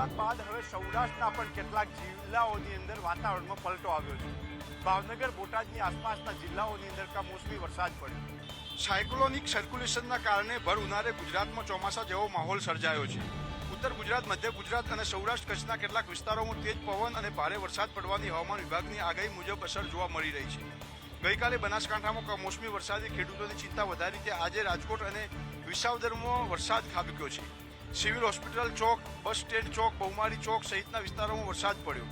ગુજરાત બાદ હવે સૌરાષ્ટ્રના પણ કેટલાક જિલ્લાઓની અંદર વાતાવરણમાં પલટો આવ્યો છે। ભાવનગર બોટાદની આસપાસના જિલ્લાઓની અંદર કમોસમી વરસાદ પડ્યો। સાયક્લોનિક સર્ક્યુલેશનના કારણે ભર ઉનાળે ગુજરાતમાં ચોમાસા જેવો માહોલ સર્જાયો છે। ઉત્તર ગુજરાત, મધ્ય ગુજરાત અને સૌરાષ્ટ્ર કચ્છના કેટલાક વિસ્તારોમાં તેજ પવન અને ભારે વરસાદ પડવાની હવામાન વિભાગની આગાહી મુજબ અસર જોવા મળી રહી છે। ગઈકાલે બનાસકાંઠામાં કમોસમી વરસાદે ખેડૂતોની ચિંતા વધારી છે। આજે રાજકોટ અને વિસાવદરમાં વરસાદ ખાબક્યો છે। સિવિલ હોસ્પિટલ ચોક, બસ સ્ટેન્ડ ચોક, બહુમાળી ચોક સહિતના વિસ્તારોમાં વરસાદ પડ્યો,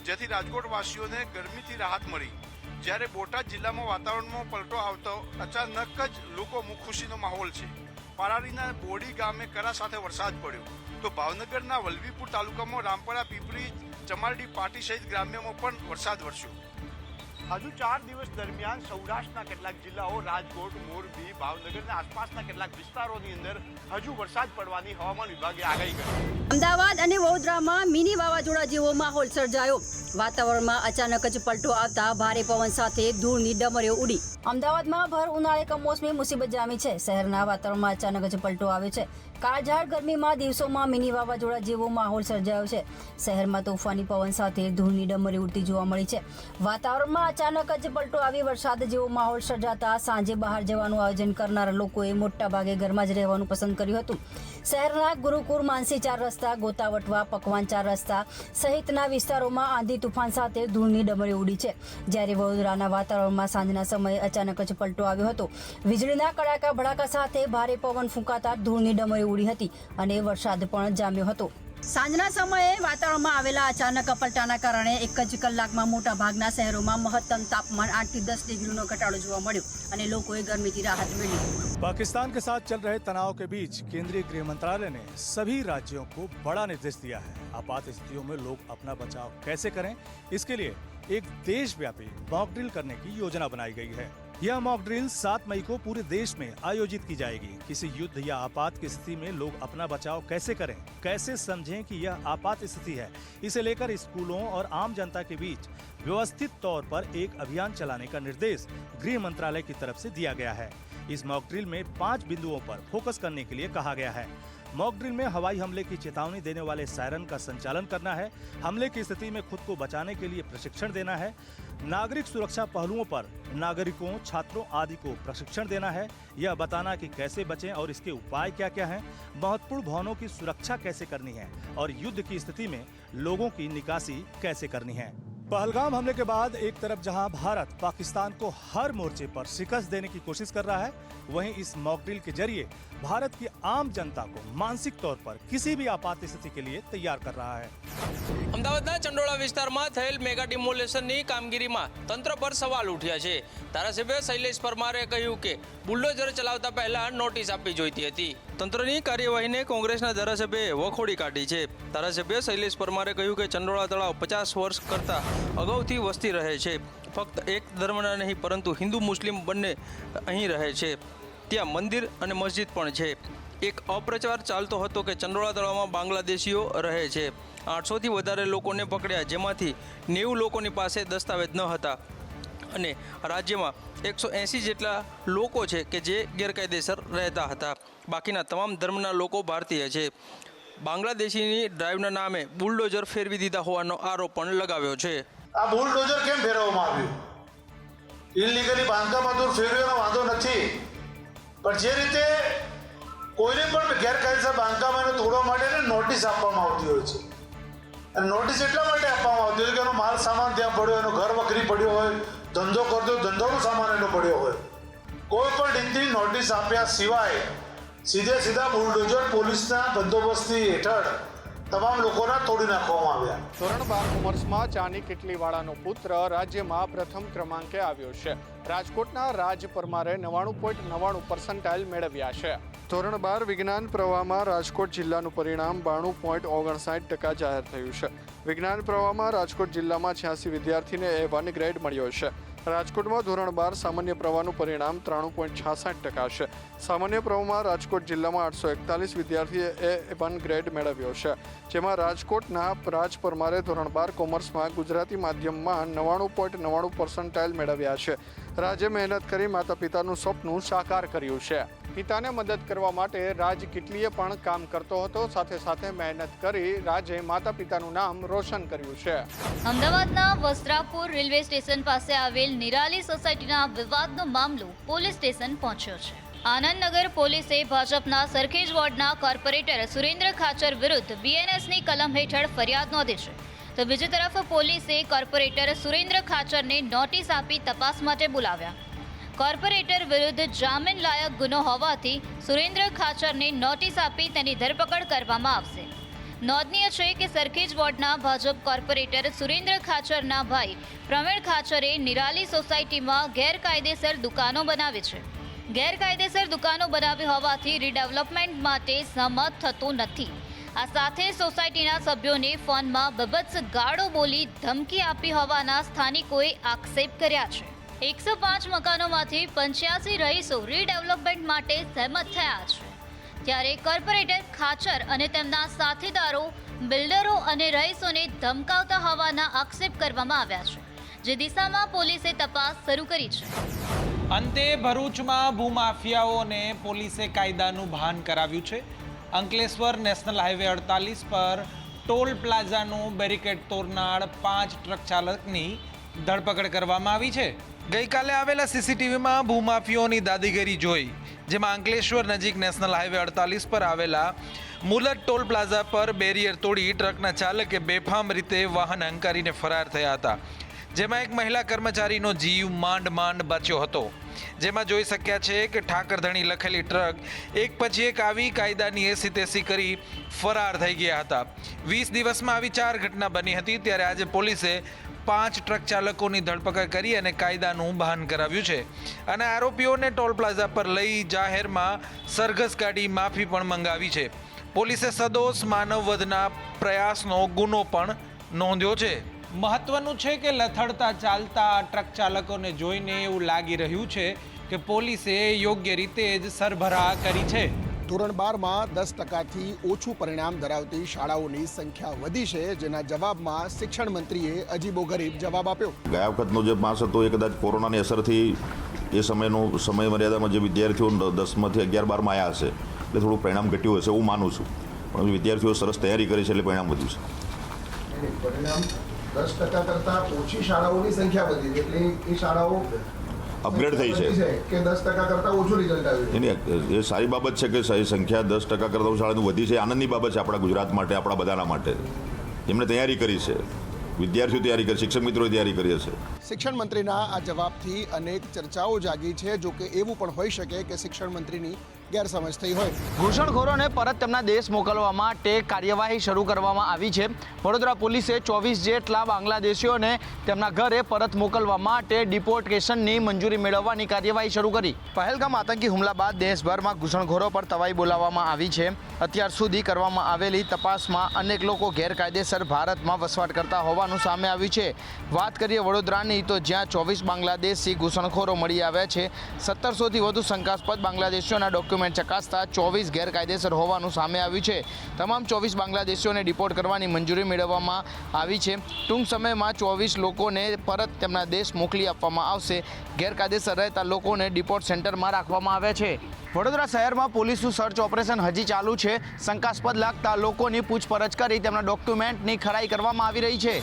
જેથી રાજકોટવાસીઓને ગરમીથી રાહત મળી। જ્યારે બોટાદ જિલ્લામાં વાતાવરણમાં પલટો આવતો અચાનક જ લોકોમાં ખુશીનો માહોલ છે। પારારીના બોડી ગામે કરા સાથે વરસાદ પડ્યો, તો ભાવનગરના વલભીપુર તાલુકામાં રામપરા, પીપળી, ચમારડી, પાટી સહિત ગ્રામ્યમાં પણ વરસાદ વરસ્યો। હજુ 4 દિવસ દરમિયાન સૌરાષ્ટ્રના કેટલાક જિલ્લાઓ, રાજકોટ, મોરબી, ભાવનગરના આસપાસના કેટલાક વિસ્તારોની અંદર હજુ વરસાદ પડવાની હવામાન વિભાગે આગાહી કરી। અમદાવાદ અને વડોદરામાં મિની વાવાઝોડા જેવો માહોલ સર્જાયો। વાતાવરણમાં અચાનક જ પલટો આવતા ભારે પવન સાથે ધૂળની ડમરીઓ ઉડી। અમદાવાદમાં ભર ઉનાળે કમોસમી મુસીબત જામી છે। શહેરના વાતાવરણમાં અચાનક જ પલટો આવે છે। કાળઝાળ ગરમીમાં દિવસોમાં મિની વાવાઝોડા જેવો માહોલ સર્જાયો છે। શહેરમાં તોફાની પવન સાથે ધૂળની ડમરી ઉડતી જોવા મળી છે। વાતાવરણમાં અચાનક જ પલટો આવી વરસાદ જેવો માહોલ સર્જાતા સાંજે બહાર જવાનું આયોજન કરનારા લોકોએ મોટાભાગે ઘરમાં જ રહેવાનું પસંદ કર્યું હતું। શહેરના ગુરુકુળ, માનસી 4 રસ્તા, ગોતાવટવા, પકવાન 4 રસ્તા સહિતના વિસ્તારોમાં આંધી તુફાન સાથે ધૂળની ડમરી ઉડી છે। જ્યારે વડોદરાના વાતાવરણમાં સાંજના સમયે અચાનક જ પલટો આવ્યો હતો। વીજળીના કડાકા ભડાકા સાથે ભારે પવન ફૂંકાતા ધૂળની ડમરી ઉડી હતી અને વરસાદ પણ જામ્યો હતો। સાંજના સમયે વાતાવરણમાં આવેલા અચાનક પલટાના કારણે એક જ કલાકમાં મોટા ભાગના શહેરોમાં મહત્તમ તાપમાન 8 થી 10 ડિગ્રીનો ઘટાડો જોવા મળ્યો અને લોકોએ ગરમીથી રાહત મેળવી। पाकिस्तान के साथ चल रहे तनाव के बीच केंद्रीय गृह मंत्रालय ने सभी राज्यों को बड़ा निर्देश दिया है। आपात स्थितियों में लोग अपना बचाव कैसे करें, इसके लिए एक देशव्यापी मॉक ड्रिल करने की योजना बनाई गई है। यह मॉक ड्रिल 7 मई को पूरे देश में आयोजित की जाएगी। किसी युद्ध या आपात की स्थिति में लोग अपना बचाव कैसे करें, कैसे समझें कि यह आपात स्थिति है, इसे लेकर स्कूलों और आम जनता के बीच व्यवस्थित तौर पर एक अभियान चलाने का निर्देश गृह मंत्रालय की तरफ से दिया गया है। इस मॉक ड्रिल में 5 बिंदुओं पर फोकस करने के लिए कहा गया है। मॉक ड्रिल में हवाई हमले की चेतावनी देने वाले सायरन का संचालन करना है, हमले की स्थिति में खुद को बचाने के लिए प्रशिक्षण देना है, नागरिक सुरक्षा पहलुओं पर नागरिकों, छात्रों आदि को प्रशिक्षण देना है, यह बताना कि कैसे बचें और इसके उपाय क्या क्या हैं, महत्वपूर्ण भवनों की सुरक्षा कैसे करनी है और युद्ध की स्थिति में लोगों की निकासी कैसे करनी है। पहलगाम हमले के बाद एक तरफ जहां भारत पाकिस्तान को हर मोर्चे पर शिकस्त देने की कोशिश कर रहा है, वहीं इस मॉक ड्रिल के जरिए भारत की आम जनता को मानसिक तौर पर किसी भी आपात स्थिति के लिए तैयार कर रहा है। અમદાવાદના ચંડોળા વિસ્તારમાં થયેલ મેગા ડિમોલેશનની કામગીરીમાં તંત્ર પર સવાલ ઉઠ્યા છે। ધારાસભ્ય શૈલેષ પરમારે કહ્યું કે બુલડોઝર ચલાવતા પહેલા નોટિસ આપવી જોઈતી હતી। તંત્રની કાર્યવાહીને કોંગ્રેસના ધારાસભ્યએ વખોડી કાઢી છે। ધારાસભ્ય શૈલેષ પરમારે કહ્યું કે ચંડોળા તળાવ 50 વર્ષ કરતાં અગાઉથી વસતી રહે છે। ફક્ત એક ધર્મના નહીં પરંતુ હિન્દુ મુસ્લિમ બંને અહીં રહે છે। ત્યાં મંદિર અને મસ્જિદ પણ છે। એક અપ્રચાર ચાલતો હતો કે ચંડોળા તળાવમાં બાંગ્લાદેશીઓ રહે છે। 800થી વધારે લોકોને પકડ્યા, જેમાંથી 90 લોકોની પાસે દસ્તાવેજ ન હતા અને રાજ્યમાં 180 જેટલા લોકો છે કે જે ગેરકાયદેસર રહેતા હતા। બાકીના તમામ ધર્મના લોકો ભારતીય છે। બાંગ્લાદેશીની ડ્રાઈવના નામે બુલડોઝર ફેરવી દીધા હોવાનો આરોપ પણ લગાવ્યો છે। આ બુલડોઝર કેમ ફેરવવામાં આવ્યું? ઇલીગલી બાંધકામ મજૂર ફેરવ્યાનો વાંધો નથી, પણ જે રીતે કોઈને પણ ગેરકાયદેસર બાંધકામ એને તોડવા માટે નોટિસ આપવામાં આવતી હોય છે। અને નોટિસ એટલા માટે આપવામાં આવતી હોય કે એનો માલ સામાન ત્યાં પડ્યો, એનો ઘર વખરી પડ્યો હોય, ધંધો કરતો ધંધોનો સામાન એનો પડ્યો હોય, કોઈ પણ રીતની નોટિસ આપ્યા સિવાય સીધા બુલડોઝર પોલીસના બંદોબસ્તી હેઠળ તમામ લોકોના તોડી નાખવામાં આવ્યા। ધોરણ 12 કોમર્સમાં ચાની કિટલીવાળાનો પુત્ર રાજ્યમાં પ્રથમ ક્રમાંકે આવ્યો છે। રાજકોટના રાજ પરમારે 99.99% મેળવ્યા છે। ધોરણ 12 વિજ્ઞાન પ્રવાહમાં રાજકોટ જિલ્લાનું પરિણામ 92.59% જાહેર થયું છે। વિજ્ઞાન પ્રવાહમાં રાજકોટ જિલ્લામાં 86 વિદ્યાર્થીને A1 ગ્રેડ મળ્યો છે। રાજકોટમાં ધોરણ 12 સામાન્ય પ્રવાહનું પરિણામ 93.66% છે। સામાન્ય પ્રવાહમાં રાજકોટ જિલ્લામાં 841 વિદ્યાર્થીએ A1 ગ્રેડ મેળવ્યો છે, જેમાં રાજકોટના રાજ પરમારે ધોરણ 12 કોમર્સમાં ગુજરાતી માધ્યમમાં 99.99% મેળવ્યા છે। રાજે મહેનત કરી માતા પિતાનું સપનું સાકાર કર્યું છે। પિતાને મદદ કરવા માટે રાજ કેટલીય પણ કામ કરતો હતો. સાથે સાથે મહેનત કરી રાજે માતા પિતાનું નામ રોશન કર્યું છે. અમદાવાદના વસ્ત્રાપુર રેલવે સ્ટેશન પાસે આવેલ નિરાલી સોસાયટીના વિવાદનો મામલો પોલીસ સ્ટેશન પહોંચ્યો છે. આનંદનગર પોલીસે ભાજપના સરખેજ વોર્ડના કોર્પોરેટર સુરેન્દ્ર ખાચર વિરુદ્ધ બીએનએસની કલમ હેઠળ ફરિયાદ નોંધી છે. તો બીજી તરફ પોલીસે કોર્પોરેટર સુરેન્દ્ર ખાચરને નોટિસ આપી તપાસ માટે બોલાવ્યા. કોર્પોરેટર વિરુદ્ધ જામીન લાયક ગુનો હોવાથી સુરેન્દ્ર ખાચરને નોટિસ આપી તેની ધરપકડ કરવામાં આવશે. નોંધનીય છે કે સરખેજ વોર્ડના ભાજપ કોર્પોરેટર સુરેન્દ્ર ખાચરના ભાઈ પ્રવીણ ખાચરે નિરાલી સોસાયટીમાં ગેરકાયદેસર દુકાનો બનાવી છે. ગેરકાયદેસર દુકાનો બનાવી હોવાથી રીડેવલપમેન્ટ માટે સહમત થતું નથી. આ સાથે સોસાયટીના સભ્યોને ફોનમાં બબત્સ ગાળો બોલી ધમકી આપી હોવાના સ્થાનિકોએ આક્ષેપ કર્યા છે. 105 મકાનોમાંથી 85 રહીશો રીડેવલપમેન્ટ માટે સહમત થયા છે. ત્યારે કોર્પોરેટર ખાચર અને તેમના સાથીદારો બિલ્ડરો અને રહીશોને ધમકાવતા હોવાના આક્ષેપ કરવામાં આવ્યા છે, જે દિશામાં પોલીસે તપાસ શરૂ કરી છે. અંતે ભરૂચમાં ભૂમાફિયાઓને પોલીસે કાયદાનું ભાન કરાવ્યું છે. અંકલેશ્વર નેશનલ હાઈવે 48 પર ટોલ પ્લાઝાનું બેરિકેડ તોડનાર 5 ટ્રક ચાલકની ધરપકડ કરવામાં આવી છે. ગઈકાલે આવેલા સીસીટીવીમાં ભૂમાફિયાઓની દાદીગીરી જોઈ, જેમાં અંકલેશ્વર નજીક નેશનલ હાઈવે 48 પર આવેલા મુલત ટોલ પ્લાઝા પર બેરિયર તોડી ટ્રકના ચાલકે બેફામ રીતે વાહન હંકારીને ફરાર થયા હતા, જેમાં એક મહિલા કર્મચારીનો જીવ માંડ બચ્યો હતો. જેમાં જોઈ શક્યા છે કે ઠાકરધણી લખેલી ટ્રક એક પછી એક આવી કાયદાની એસી તેસી કરી ફરાર થઈ ગયા હતા. 20 દિવસમાં આવી 4 ઘટના બની હતી. ત્યારે આજે પોલીસે 5 ટ્રક ચાલકોની ધરપકડ કરી અને કાયદાનું ભાન કરાવ્યું છે અને આરોપીઓને ટોલ પ્લાઝા પર લઈ જાહેરમાં સરઘસ કાઢી માફી પણ મંગાવી છે. પોલીસે સદોષ માનવવધના પ્રયાસનો ગુનો પણ નોંધ્યો છે. મહત્વનું છે કે લથડતા ચાલતા ટ્રક ચાલકોને જોઈને એવું લાગી રહ્યું છે કે પોલીસે યોગ્ય રીતે જ સરભરા કરી છે. ધોરણ 12માં 10%થી ઓછું પરિણામ ધરાવતી શાળાઓની સંખ્યા વધી છે, જેના જવાબમાં શિક્ષણ મંત્રીએ અજીબોગરીબ જવાબ આપ્યો. ગયા વખતનો જે માસ હતો એ કદાચ કોરોનાની અસરથી એ સમય મર્યાદામાં જે વિદ્યાર્થીઓ 10માંથી 11-12માં આવ્યા હશે એટલે થોડું પરિણામ ઘટ્યું હશે એવું માનું છું. પણ વિદ્યાર્થીઓ સરસ તૈયારી કરી છે એટલે પરિણામ વધ્યું છે. પરિણામ 10% કરતાં ઓછી શાળાઓની સંખ્યા વધી એટલે એ શાળાઓ અપગ્રેડ થઈ છે કે 10% કરતાં ઓછું રિઝલ્ટ આવ્યું. એ સારી બાબત છે કે સંખ્યા 10% કરતાં શાળાનું વધી છે. આનંદની બાબત છે આપણા ગુજરાત માટે, આપણા બધાના માટે. એમણે તૈયારી કરી છે, વિદ્યાર્થીઓ તૈયારી કરી, શિક્ષક મિત્રોએ તૈયારી કરી હશે. શિક્ષણ મંત્રીના આ જવાબથી અનેક ચર્ચાઓ જાગી છે. જો કે એવું પણ હોઈ શકે કે શિક્ષણ મંત્રીની ગેરસમજ થઈ હોય. ઘૂસણખોરોને પરત તેમના દેશ મોકલવા માટે કાર્યવાહી શરૂ કરવામાં આવી છે. વડોદરા પોલીસે 24 જેટલા બાંગ્લાદેશીઓને તેમના ઘરે પરત મોકલવા માટે ડિપોર્ટેશનની મંજૂરી મેળવવાની કાર્યવાહી શરૂ કરી. પહેલગામ આતંકી હુમલા બાદ દેશભરમાં ઘૂસણખોરો પર તવાઈ બોલાવવામાં આવી છે. અત્યાર સુધી કરવામાં આવેલી તપાસમાં અનેક લોકો ગેરકાયદેસર ભારતમાં વસવાટ કરતા હોવાનું સામે આવ્યું છે. વાત કરીએ વડોદરાની તો જ્યાં 24 બાંગ્લાદેશી ઘૂસણખોરો મળી આવ્યા છે. 1700થી વધુ શંકાસ્પદ બાંગ્લાદેશીઓના ડોક્યુમેન્ટ ચકાસતા 24 ગેરકાયદેસર હોવાનું સામે આવ્યું છે. તમામ 24 બાંગ્લાદેશીઓને ડિપોર્ટ કરવાની મંજૂરી મેળવવામાં આવી છે. ટૂંક સમયમાં 24 લોકોને પરત તેમના દેશ મોકલી આપવામાં આવશે. ગેરકાયદેસર રહેતા લોકોને ડિપોર્ટ સેન્ટરમાં રાખવામાં આવ્યા છે. વડોદરા શહેરમાં પોલીસનું સર્ચ ઓપરેશન હજી ચાલુ છે. શંકાસ્પદ લાગતા લોકોની પૂછપરછ કરી તેમના ડોક્યુમેન્ટની ખરાઈ કરવામાં આવી રહી છે.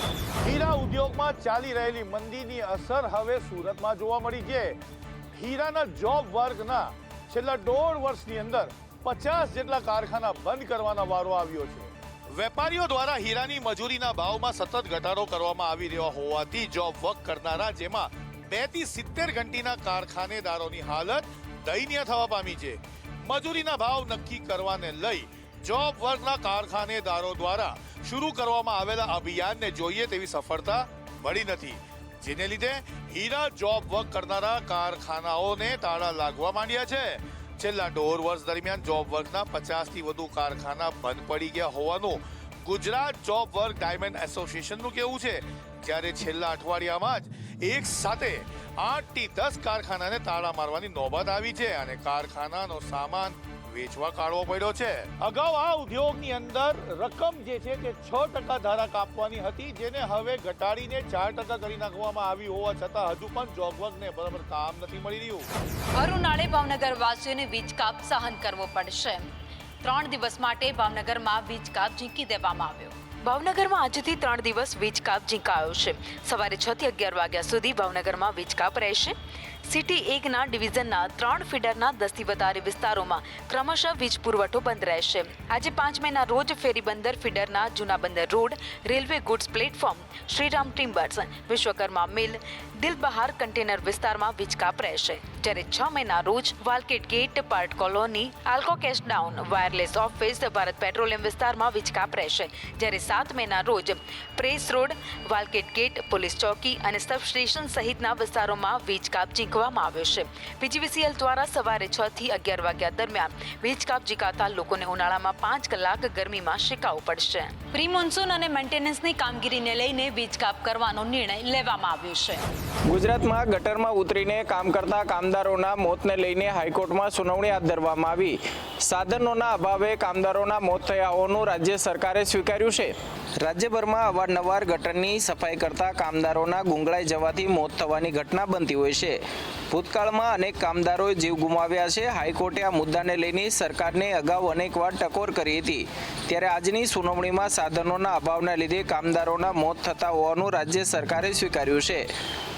હીરા ઉદ્યોગમાં ચાલી રહેલી મંદીની અસર હવે સુરતમાં જોવા મળી છે. હીરાના જોબ વર્કના છેલ્લા 1.5 વર્ષની અંદર 50 જેટલા કારખાના બંધ કરવાનો વારો આવ્યો છે. વેપારીઓ દ્વારા હીરાની મજૂરીના ભાવમાં સતત ઘટાડો કરવામાં આવી રહ્યો હોવાથી જોબ વર્ક કરનારા, જેમાં 2 થી 70 ઘંટીના કારખાનેદારોની હાલત દયનીય થવા પામી છે. મજૂરીના ભાવ નક્કી કરવાને લઈ જોબ વર્કના કારખાનેદારો દ્વારા શરૂ કરવામાં આવેલા અભિયાનને જોઈએ તેવી સફળતા મળી નથી, જેને લીધે હીરા જોબ વર્ક કરનારા કારખાનાઓને તાળા લાગવા માંડ્યા છે. છેલ્લા 1.5 વર્ષ દરમિયાન જોબ વર્કના 50થી વધુ કારખાના બંધ પડી ગયા હોવાનું ગુજરાત જોબ વર્ક ડાયમંડ એસોસિએશનનું કહેવું છે. જ્યારે છેલ્લા અઠવાડિયામાં જ એક સાથે 8 થી 10 કારખાનાને તાળા મારવાની નોબત આવી છે અને કારખાનાનો સામાન વેચવા કાઢવો પડ્યો છે. અગાઉ આ ઉદ્યોગની અંદર રકમ જે છે તે 6% ધારા કાપવાની હતી, જેને હવે ઘટાડીને 4% કરી નાખવામાં આવી હોવા છતાં હજુ પણ જોગવગને બરાબર કામ નથી મળી રહ્યું. ભર ઉનાળે ભાવનગરવાસીઓને વીજ કાપ સહન કરવો પડશે. 3 દિવસ માટે ભાવનગરમાં વીજ કાપ ઝીંકી દેવામાં આવ્યો. ભાવનગરમાં આજથી 3 દિવસ વીજ કાપ ઝીંકાયો છે. સવારે 6 થી 11 વાગ્યા સુધી ભાવનગરમાં વીજ કાપ રહેશે. સિટી 1ના ડિવિઝનના 3 ફીડરના 10 થી વધારે વિસ્તારોમાં ક્રમશઃ વીજ પુરવઠો બંધ રહેશે. આજે 5 મેના રોજ ફેરી બંદર ફીડરના જૂના બંદર road, railway goods platform, Shriram timbers, Vishwakarma mill, Dilbahar container વિસ્તારમાં વીજ કાપ રહેશે. જ્યારે 6 મેના રોજ વાલકેટ ગેટ, પાર્ટ colony, Alcock Ashdown, wireless office, Bharat petroleum વિસ્તારમાં વીજ કાપ રહેશે. જ્યારે 7 મેના રોજ પ્રેસ રોડ, વાલકેટ ગેટ, પોલીસ ચોકી અને સબ સ્ટેશન સહિતના વિસ્તારોમાં વીજ કાપ ઝીંકવામાં આવ્યો છે. પીજીવીસીએલ દ્વારા સવારે 6 થી 11 વાગ્યા દરમિયાન વીજ કાપ ઝીંકાતા લોકોને ઉનાળામાં 5 કલાક ગરમીમાં શેકાવવું પડશે. પ્રી મોન્સૂન અને મેન્ટેનન્સની કામગીરીને લઈને વીજ કાપ કરવાનો નિર્ણય લેવામાં આવ્યો છે. ગુજરાતમાં ગટરમાં ઉતરીને કામ કરતા કામદારોના મોતને લઈને હાઈકોર્ટમાં સુનાવણી હાથ ધરવામાં આવી. સાધનોના અભાવે કામદારોના મોત થયા હોવાનું રાજ્ય સરકારે સ્વીકાર્યું છે. રાજ્યભરમાં અવારનવાર ગટરની સફાઈ કરતા કામદારોના ગુંગળાઈ જવાથી મોત થવાની ઘટના બનતી હોય છે. ભૂતકાળમાં અનેક કામદારોએ જીવ ગુમાવ્યા છે. હાઈકોર્ટે આ મુદ્દાને લઈને સરકારને અગાઉ અનેકવાર ટકોર કરી હતી. ત્યારે આજની સુનાવણીમાં સાધનોના અભાવના લીધે કામદારોના મોત થતા હોવાનું રાજ્ય સરકારે સ્વીકાર્યું છે.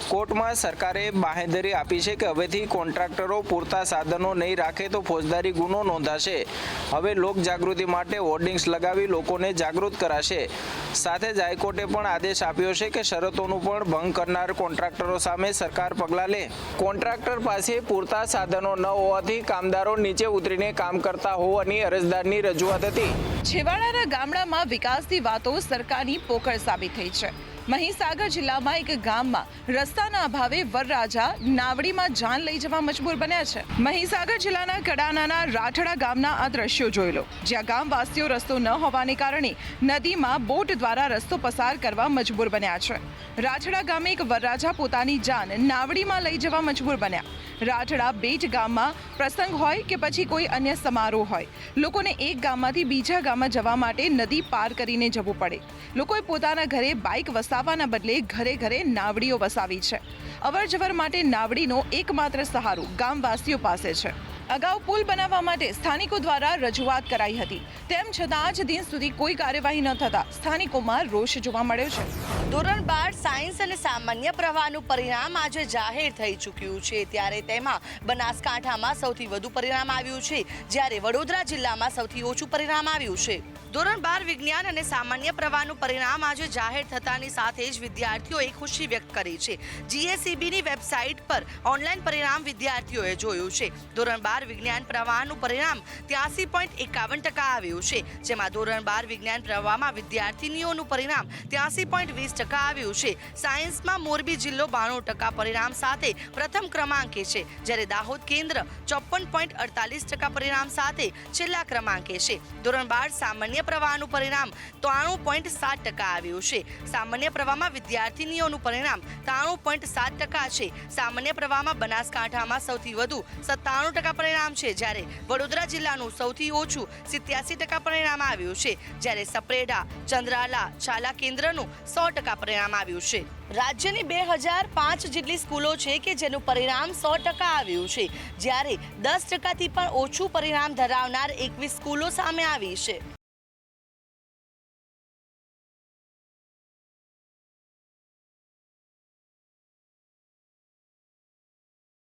કોર્ટમાં સરકારે બાંહેધરી આપી છે કે હવેથી કોન્ટ્રાક્ટરો પૂરતા સાધનો નહીં રાખે તો ફોજદારી ગુનો નોંધાશે. હવે લોક જાગૃતિ માટે હોર્ડિંગ્સ લગાવી લોકોને જાગૃત કરાશે. સાથે જ હાઈકોર્ટે પણ આદેશ આપ્યો છે કે શરતોનું પણ ભંગ કરનાર કોન્ટ્રાક્ટરો સામે સરકાર પગલાં લે. કોન્ટ્રાક્ટર પાસે પૂરતા સાધનો ન હોવાથી કામદારો નીચે ઉતરીને કામ કરતા હોવાની અરજદારની રજૂઆત હતી. છેવાડાના ગામડામાં વિકાસની વાતો સરકારની પોકળ સાબિત થઈ છે. મહીસાગર જિલ્લામાં એક ગામમાં રસ્તાના અભાવે વરરાજા નાવડીમાં જાન લઈ જવા મજબૂર બન્યા છે. મહીસાગર જિલ્લાના કડાનાના રાઠડા ગામના આ દ્રશ્યો જોઈ લો, જ્યાં ગામવાસીઓ રસ્તો ન હોવાને કારણે નદીમાં બોટ દ્વારા રસ્તો પસાર કરવા મજબૂર બન્યા છે. રાઠડા ગામે એક વરરાજા પોતાની જાન નાવડીમાં લઈ જવા મજબૂર બન્યા. રાઠડા બેટ ગામમાં પ્રસંગ હોય કે પછી કોઈ અન્ય સમારોહ હોય, લોકોને એક ગામમાંથી બીજા ગામમાં જવા માટે નદી પાર કરીને જવું પડે. લોકોએ પોતાના ઘરે બાઇક વસાવવાના બદલે ઘરે ઘરે નાવડીઓ વસાવી છે. અવર જવર માટે નાવડીનો એકમાત્ર સહારો ગામવાસીઓ પાસે છે. અગાઉ પુલ બનાવવા માટે સ્થાનિકો દ્વારા રજૂઆત કરાઈ હતી. તેમ છતાં આજ દિન સુધી કોઈ કાર્યવાહી ન થતા સ્થાનિકોમાં રોષ જોવા મળ્યો છે. ધોરણ 12 સાયન્સ અને સામાન્ય પ્રવાહનું પરિણામ આજે જાહેર થઈ ચૂક્યું છે. ત્યારે તેમાં બનાસકાંઠામાં સૌથી વધુ પરિણામ આવ્યું છે, જ્યારે વડોદરા જિલ્લામાં સૌથી ઓછું પરિણામ આવ્યું છે. ધોરણ 12 વિજ્ઞાન અને સામાન્ય પ્રવાહનું પરિણામ આજે જાહેર થતાની સાથે જ વિદ્યાર્થીઓએ ખુશી વ્યક્ત કરી છે. જીએસઈબીની વેબસાઇટ પર ઓનલાઈન પરિણામ વિદ્યાર્થીઓએ જોયું છે. ધોરણ 12 વિજ્ઞાન પ્રવાહનું પરિણામ 83.51% આવ્યું છે, જેમાં ધોરણ 12 વિજ્ઞાન પ્રવાહમાં વિદ્યાર્થીનીઓનું પરિણામ 83.20% આવ્યું છે. સાયન્સમાં મોરબી જિલ્લો 92% પરિણામ સાથે પ્રથમ ક્રમાંકે છે, જ્યારે દાહોદ કેન્દ્ર 54.48% પરિણામ સાથે છેલ્લા ક્રમાંકે છે. ધોરણ 12 સામાન્ય પ્રવાહનું પરિણામ 93.7% આવ્યું છે. સામાન્ય પ્રવાહમાં વિદ્યાર્થીનીઓનું પરિણામ 93.7% છે. સામાન્ય પ્રવાહમાં બનાસકાંઠામાં સૌથી વધુ 97% પરિણામ છે, જ્યારે વડોદરા જિલ્લાનું સૌથી ઓછું 87% પરિણામ આવ્યું છે. જ્યારે સપરેડા, ચંદ્રાલા, ચાલા કેન્દ્રનું 100% પરિણામ આવ્યું છે. રાજ્યની 2005 જેટલી સ્કૂલો છે કે જેનું પરિણામ 100% આવ્યું છે, જ્યારે 10%થી પણ ઓછું પરિણામ ધરાવનાર 21 સ્કૂલો સામે આવી છે.